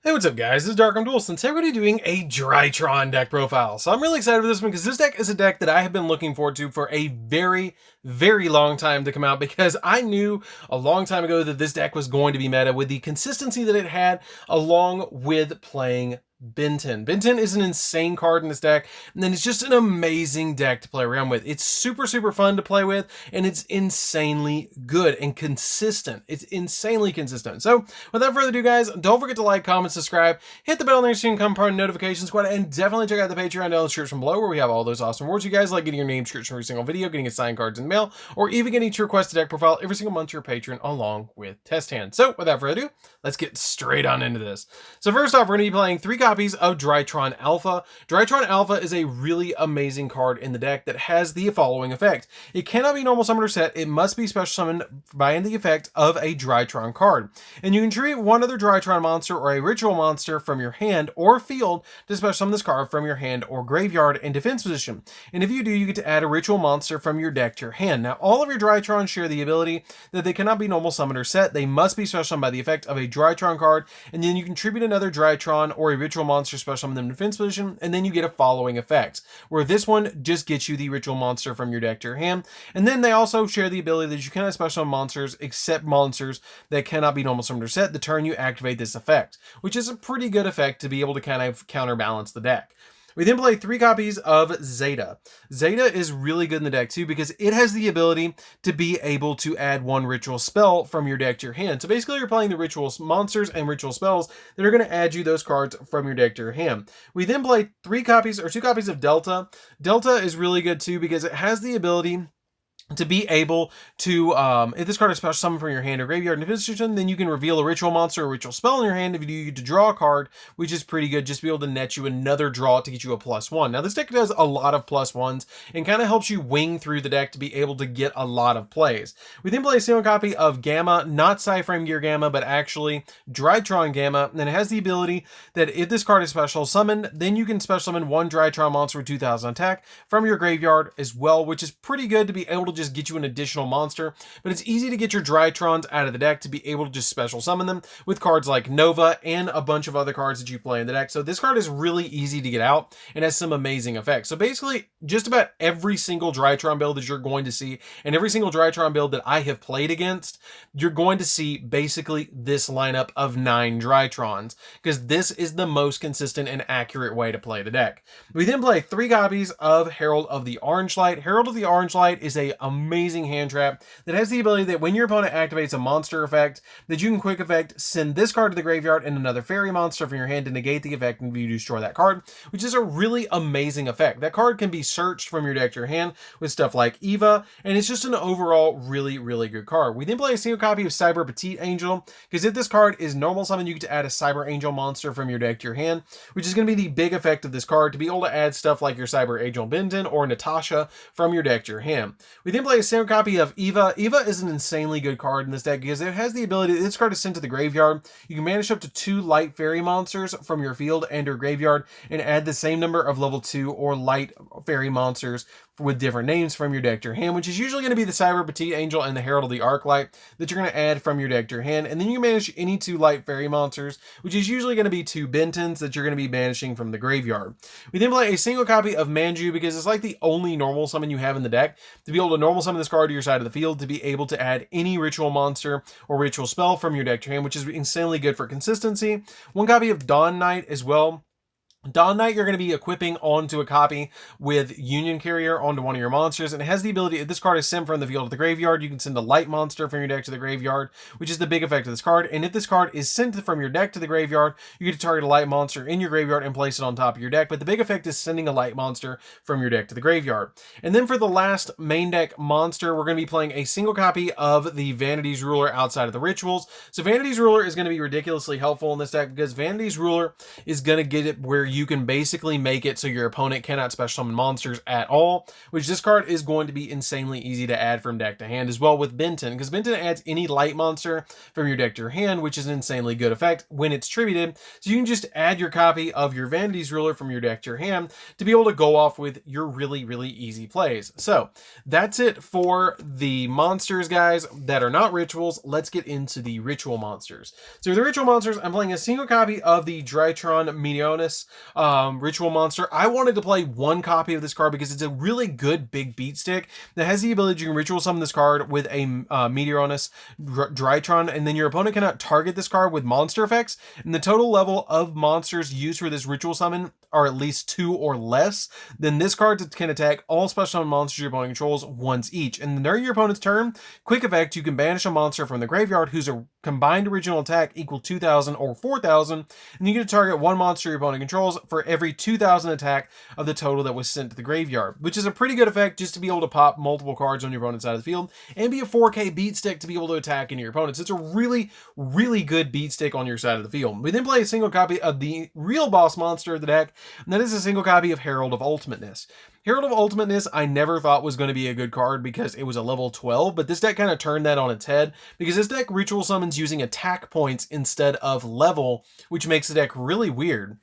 Hey, what's up guys, this is DarkArmedDuelist, and today we're going to be doing a Drytron deck profile. So I'm really excited for this one because this deck is a deck that I have been looking forward to for a very long time to come out, because I knew a long time ago that this deck was going to be meta with the consistency that it had along with playing Benton. Benton is an insane card in this deck, and then it's just an amazing deck to play around with. It's super fun to play with, and it's insanely good and consistent. It's insanely consistent. So without further ado guys, don't forget to like, comment, subscribe, hit the bell next to you, become part of the notification squad, and definitely check out the Patreon down in the description below where we have all those awesome rewards you guys like, getting your name description for every single video, getting assigned cards in the mail, or even getting to request a deck profile every single month to your patron along with test hands. So without further ado, let's get straight on into this. So first off, we're going to be playing 3 copies of Drytron Alpha. Drytron Alpha is a really amazing card in the deck that has the following effect. It cannot be normal summoned or set. It must be special summoned by the effect of a Drytron card. And you can treat one other Drytron monster or a ritual monster from your hand or field to special summon this card from your hand or graveyard in defense position. And if you do, you get to add a ritual monster from your deck to your hand. Now, all of your Drytrons share the ability that they cannot be normal summoned or set. They must be special summoned by the effect of a Drytron card, and then you contribute another Drytron or a ritual monster special summon them in defense position, and then you get a following effect, where this one just gets you the ritual monster from your deck to your hand. And then they also share the ability that you cannot special summon monsters except monsters that cannot be normal summoned or set the turn you activate this effect, which is a pretty good effect to be able to kind of counterbalance the deck. We then play 3 copies of Zeta. Zeta is really good in the deck too, because it has the ability to be able to add 1 ritual spell from your deck to your hand. So basically you're playing the ritual monsters and ritual spells that are going to add you those cards from your deck to your hand. We then play 2 copies of Delta. Delta is really good too, because it has the ability to be able to, if this card is special summoned from your hand or graveyard in defense position, then you can reveal a ritual monster or ritual spell in your hand. If you do, you get to draw a card, which is pretty good, just to be able to net you another draw to get you a +1. Now this deck does a lot of +1s and kind of helps you wing through the deck to be able to get a lot of plays. We then play a single copy of Gamma, not Psyframe Gear Gamma, but actually Drytron Gamma, and it has the ability that if this card is special summoned, then you can special summon 1 Drytron monster with 2000 attack from your graveyard as well, which is pretty good to be able to just get you an additional monster. But it's easy to get your Drytrons out of the deck to be able to just special summon them with cards like Nova and a bunch of other cards that you play in the deck. So this card is really easy to get out and has some amazing effects. So basically just about every single Drytron build that you're going to see, and every single Drytron build that I have played against, you're going to see basically this lineup of 9 Drytrons, because this is the most consistent and accurate way to play the deck. We then play 3 copies of Herald of the Orange Light. Herald of the Orange Light is a amazing hand trap that has the ability that when your opponent activates a monster effect, that you can quick effect send this card to the graveyard and another fairy monster from your hand to negate the effect and you destroy that card, which is a really amazing effect. That card can be searched from your deck to your hand with stuff like Eva, and it's just an overall really good card. We then play a single copy of Cyber Petite Angel, because if this card is normal summon, you get to add a Cyber Angel monster from your deck to your hand, which is going to be the big effect of this card, to be able to add stuff like your Cyber Angel Benton or Natasha from your deck to your hand. We then play a single copy of Eva. Eva is an insanely good card in this deck because it has the ability that this card is sent to the graveyard. You can banish up to 2 light fairy monsters from your field and or graveyard and add the same number of level 2 or light fairy monsters with different names from your deck to your hand, which is usually going to be the Cyber Petite Angel and the Herald of the Arclight that you're going to add from your deck to your hand. And then you manage any 2 light fairy monsters, which is usually going to be 2 Bentons that you're going to be banishing from the graveyard. We then play a single copy of Manju, because it's like the only normal summon you have in the deck to be able to normal summon this card to your side of the field to be able to add any ritual monster or ritual spell from your deck to your hand, which is insanely good for consistency. 1 copy of Dawn Knight as well. Dawn Knight, you're going to be equipping onto a copy with Union Carrier onto one of your monsters, and it has the ability, if this card is sent from the field to the graveyard, you can send a light monster from your deck to the graveyard, which is the big effect of this card. And if this card is sent from your deck to the graveyard, you get to target a light monster in your graveyard and place it on top of your deck, but the big effect is sending a light monster from your deck to the graveyard. And then for the last main deck monster, we're going to be playing a single copy of the Vanity's Ruler outside of the rituals. So Vanity's Ruler is going to be ridiculously helpful in this deck, because Vanity's Ruler is going to get it where you can basically make it so your opponent cannot special summon monsters at all, which this card is going to be insanely easy to add from deck to hand as well with Benton, because Benton adds any light monster from your deck to your hand, which is an insanely good effect when it's tributed. So you can just add your copy of your Vanity's Ruler from your deck to your hand to be able to go off with your really, really easy plays. So that's it for the monsters, guys, that are not rituals. Let's get into the ritual monsters. So for the ritual monsters, I'm playing a single copy of the Drytron Meteonis ritual monster. I wanted to play one copy of this card because it's a really good big beat stick that has the ability you can ritual summon this card with a Meteonis Drytron, and then your opponent cannot target this card with monster effects, and the total level of monsters used for this ritual summon are at least 2 or less. Then this card can attack all special summon monsters your opponent controls once each, and during your opponent's turn, quick effect, you can banish a monster from the graveyard whose combined original attack equal 2,000 or 4,000, and you get to target one monster your opponent controls for every 2,000 attack of the total that was sent to the graveyard, which is a pretty good effect just to be able to pop multiple cards on your opponent's side of the field and be a 4K beat stick to be able to attack into your opponents. It's a really, really good beat stick on your side of the field. We then play a single copy of the real boss monster of the deck, and that is a single copy of Herald of Ultimateness. Herald of Ultimateness I never thought was going to be a good card because it was a level 12, but this deck kind of turned that on its head because this deck ritual summons using attack points instead of level, which makes the deck really weird.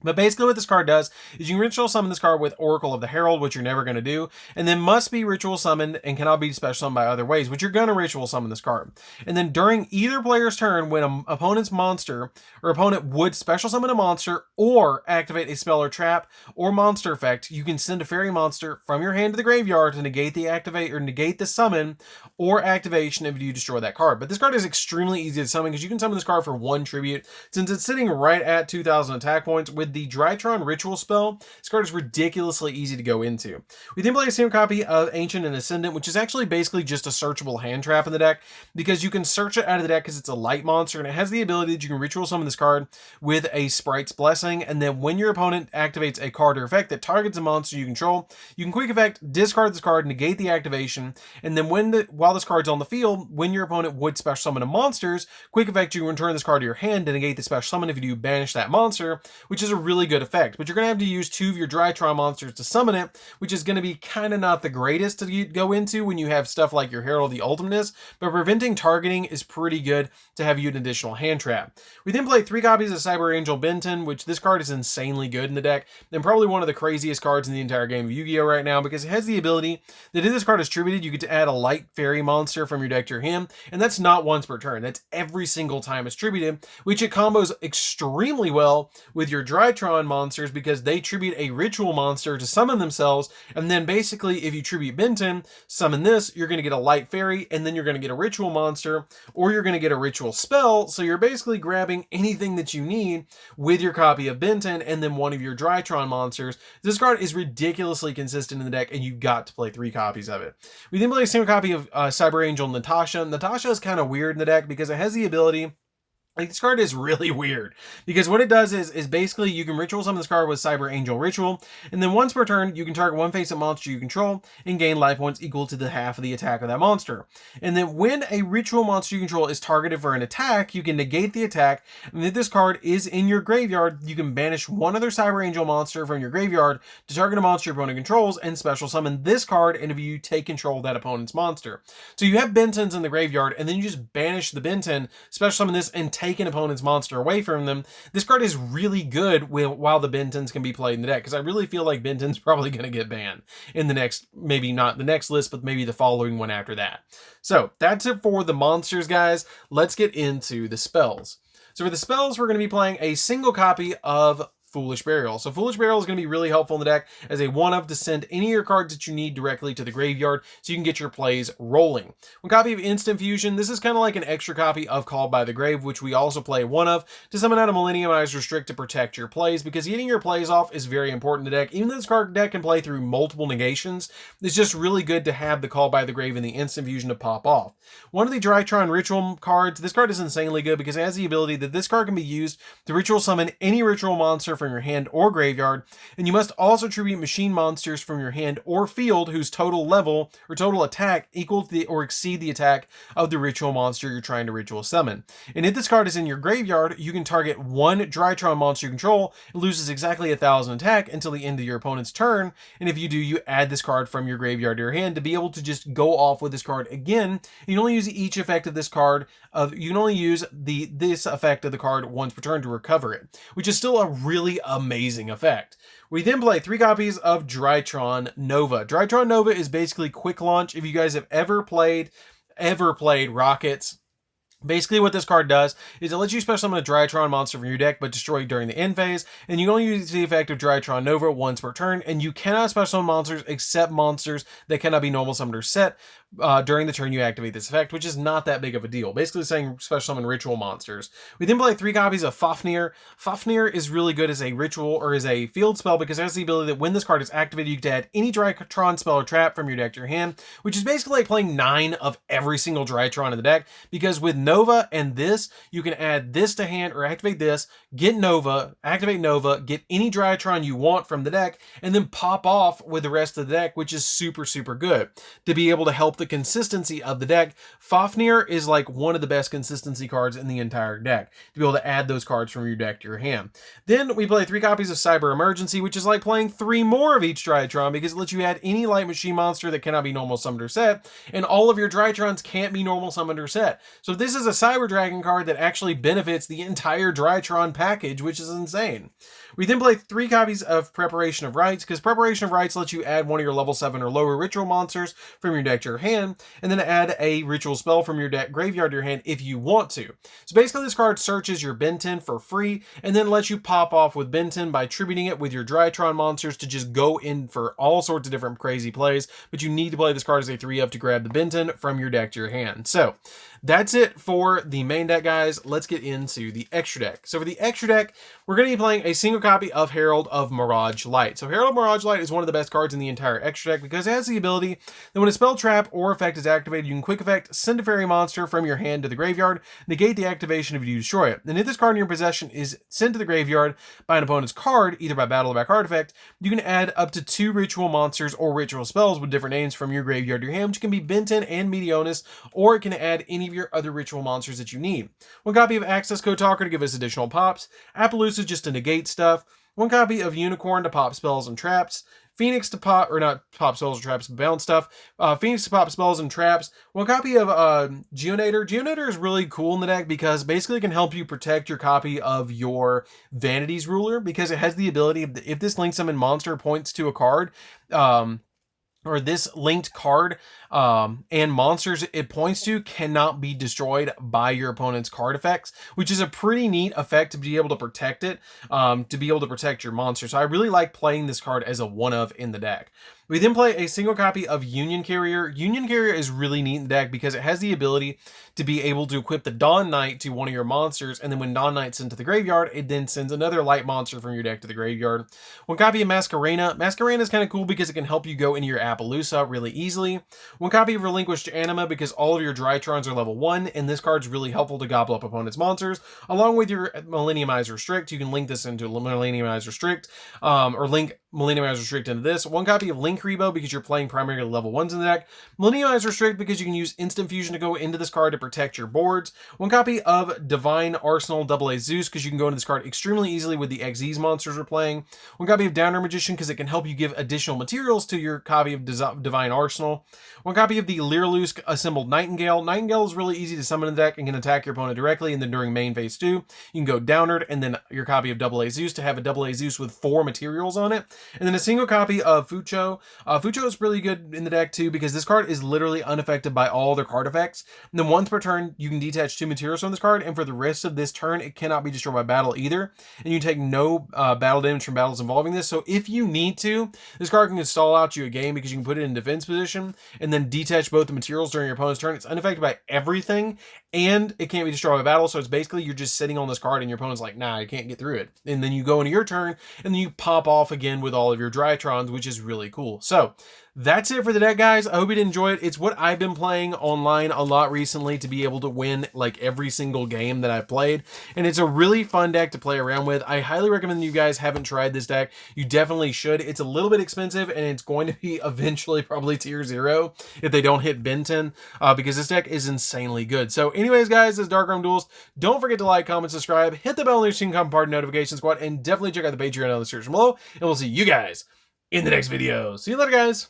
But basically what this card does is you can ritual summon this card with Oracle of the Herald, which you're never going to do, and then must be ritual summoned and cannot be special summoned by other ways, which you're going to ritual summon this card. And then during either player's turn, when an opponent's monster or opponent would special summon a monster or activate a spell or trap or monster effect, you can send a fairy monster from your hand to the graveyard to negate the summon or activation if you destroy that card. But this card is extremely easy to summon because you can summon this card for 1 tribute since it's sitting right at 2,000 attack points. With the Drytron ritual spell, this card is ridiculously easy to go into. We then play a single copy of Ancient and Ascendant, which is actually basically just a searchable hand trap in the deck because you can search it out of the deck because it's a light monster and it has the ability that you can ritual summon this card with a Sprite's Blessing, and then when your opponent activates a card or effect that targets a monster you control, you can quick effect discard this card, negate the activation, and then while this card's on the field, when your opponent would special summon a monsters, quick effect, you can return this card to your hand to negate the special summon if you do banish that monster, which is a really good effect. But you're going to have to use 2 of your Drytron monsters to summon it, which is going to be kind of not the greatest to go into when you have stuff like your Herald of the Ultimateness, but preventing targeting is pretty good to have you an additional hand trap. We then play 3 copies of Cyber Angel Benton, which this card is insanely good in the deck, and probably one of the craziest cards in the entire game of Yu-Gi-Oh! Right now because it has the ability that if this card is tributed, you get to add a light fairy monster from your deck to your hand, and that's not once per turn, that's every single time it's tributed, which it combos extremely well with your Drytron monsters because they tribute a ritual monster to summon themselves, and then basically if you tribute Benton, summon this, you're going to get a light fairy, and then you're going to get a ritual monster, or you're going to get a ritual spell, so you're basically grabbing anything that you need with your copy of Benton and then one of your Drytron monsters. This card is ridiculously consistent in the deck, and you've got to play 3 copies of it. We then play a single copy of Cyber Angel Natasha. Natasha is kind of weird in the deck because it has the ability, like, this card is really weird because what it does is basically you can ritual summon this card with Cyber Angel Ritual, and then once per turn you can target one face-up monster you control and gain life points equal to the half of the attack of that monster. And then when a ritual monster you control is targeted for an attack, you can negate the attack, and if this card is in your graveyard, you can banish one other Cyber Angel monster from your graveyard to target a monster your opponent controls and special summon this card, and if you take control of that opponent's monster. So you have Bentons in the graveyard, and then you just banish the Benton, special summon this, and take an opponent's monster away from them. This card is really good while the Bentons can be played in the deck, because I really feel like Benton's probably going to get banned in the next, maybe not the next list, but maybe the following one after that. So that's it for the monsters, guys. Let's get into the spells. So for the spells, we're going to be playing a single copy of Foolish Burial. So Foolish Burial is going to be really helpful in the deck as a one-of to send any of your cards that you need directly to the graveyard so you can get your plays rolling. One copy of Instant Fusion. This is kind of like an extra copy of Called by the Grave, which we also play one of to summon out a Millenniumized Restrict to protect your plays, because getting your plays off is very important in the deck. Even though this card deck can play through multiple negations, it's just really good to have the Called by the Grave and the Instant Fusion to pop off. One of the Drytron Ritual cards, this card is insanely good because it has the ability that this card can be used to ritual summon any ritual monster from from your hand or graveyard, and you must also tribute machine monsters from your hand or field whose total level or total attack equal to the or exceed the attack of the ritual monster you're trying to ritual summon. And if this card is in your graveyard, you can target one Drytron monster you control. It loses exactly 1,000 attack until the end of your opponent's turn, and if you do, you add this card from your graveyard to your hand to be able to just go off with this card again. You can only use each effect of this card. You can only use this effect of the card once per turn to recover it, which is still a really amazing effect. We then play 3 copies of Drytron Nova. Drytron Nova is basically quick launch. If you guys have ever played Rockets, basically what this card does is it lets you special summon a Drytron monster from your deck but destroy it during the end phase, and you can only use the effect of Drytron Nova once per turn, and you cannot special summon monsters except monsters that cannot be normal summoned or set during the turn you activate this effect, which is not that big of a deal. Basically saying special summon ritual monsters. We then play 3 copies of Fafnir. Fafnir is really good as a ritual or as a field spell because it has the ability that when this card is activated, you can add any Drytron spell or trap from your deck to your hand, which is basically like playing 9 of every single Drytron in the deck, because with Nova and this, you can add this to hand or activate this, get Nova, activate Nova, get any Drytron you want from the deck, and then pop off with the rest of the deck, which is super, super good to be able to help the consistency of the deck. Fafnir is like one of the best consistency cards in the entire deck to be able to add those cards from your deck to your hand. Then we play 3 copies of Cyber Emergency, which is like playing 3 more of each Drytron because it lets you add any light machine monster that cannot be normal summoned or set, and all of your Drytrons can't be normal summoned or set. So this is a Cyber Dragon card that actually benefits the entire Drytron package, which is insane. We then play 3 copies of Preparation of Rites, because Preparation of Rites lets you add one of your level 7 or lower ritual monsters from your deck to your hand, and then add a ritual spell from your deck graveyard to your hand if you want to. So basically this card searches your Benton for free, and then lets you pop off with Benton by tributing it with your Drytron monsters to just go in for all sorts of different crazy plays, but you need to play this card as a 3-up to grab the Benton from your deck to your hand. So that's it for the main deck, guys. Let's get into the extra deck. So for the extra deck, we're going to be playing a single copy of Herald of Mirage Light. So Herald of Mirage Light is one of the best cards in the entire extra deck because it has the ability that when a spell, trap, or effect is activated, you can quick effect send a fairy monster from your hand to the graveyard, negate the activation if you destroy it. And if this card in your possession is sent to the graveyard by an opponent's card, either by battle or by card effect, you can add up to 2 ritual monsters or ritual spells with different names from your graveyard to your hand, which can be Benton and Medionis, or it can add any of your other ritual monsters that you need. 1 copy of Access Code Talker to give us additional pops, Appaloosa just to negate stuff, 1 copy of Unicorn to pop spells and traps, Phoenix to pop, or not pop spells or traps, but bounce stuff, Phoenix to pop spells and traps, 1 copy of Geonator. Geonator is really cool in the deck because basically it can help you protect your copy of your Vanities Ruler, because it has the ability, if this link summon monster points to a card, or this linked card and monsters it points to cannot be destroyed by your opponent's card effects, which is a pretty neat effect to be able to protect it, to be able to protect your monster. So I really like playing this card as a 1-of in the deck. We then play a single copy of Union Carrier. Union Carrier is really neat in the deck because it has the ability to be able to equip the Dawn Knight to one of your monsters, and then when Dawn Knight's sent to the graveyard, it then sends another light monster from your deck to the graveyard. 1 copy of Masquerena. Masquerena is kind of cool because it can help you go into your Appaloosa really easily. 1 copy of Relinquished Anima because all of your Drytrons are level 1, and this card's really helpful to gobble up opponent's monsters. Along with your Millenniumize Restrict, you can link this into Millenniumize Restrict, or link Millenniumize Restrict into this. 1 copy of Link Rebo because you're playing primarily level 1s in the deck. Millenniumize Restrict because you can use Instant Fusion to go into this card to protect your boards. 1 copy of Divine Arsenal AA Zeus because you can go into this card extremely easily with the Xyz monsters we're playing. 1 copy of Downer Magician because it can help you give additional materials to your copy of Divine Arsenal. 1 copy of the Leerlusk Assembled Nightingale. Nightingale is really easy to summon in the deck and can attack your opponent directly, and then during main phase 2, you can go Downered and then your copy of AA Zeus to have a AA Zeus with 4 materials on it. And then a single copy of Fucho. Fucho is really good in the deck too because this card is literally unaffected by all their card effects. And then once per turn, you can detach 2 materials from this card, and for the rest of this turn, it cannot be destroyed by battle either. And you take no battle damage from battles involving this. So if you need to, this card can stall out you a game because you can put it in defense position and then detach both the materials during your opponent's turn. It's unaffected by everything, and it can't be destroyed by battle. So it's basically you're just sitting on this card and your opponent's like, nah, I can't get through it. And then you go into your turn and then you pop off again with all of your Drytrons, which is really cool. cool. So that's it for the deck, guys. I hope you did enjoy it. It's what I've been playing online a lot recently to be able to win like every single game that I've played. And it's a really fun deck to play around with. I highly recommend you guys haven't tried this deck. You definitely should. It's a little bit expensive and it's going to be eventually probably tier 0 if they don't hit Benton, because this deck is insanely good. So anyways, guys, this is DarkArmedDuelist. Don't forget to like, comment, subscribe, hit the bell notification, come part of notification squad, and definitely check out the Patreon in the description below. And we'll see you guys in the next video. See you later, guys.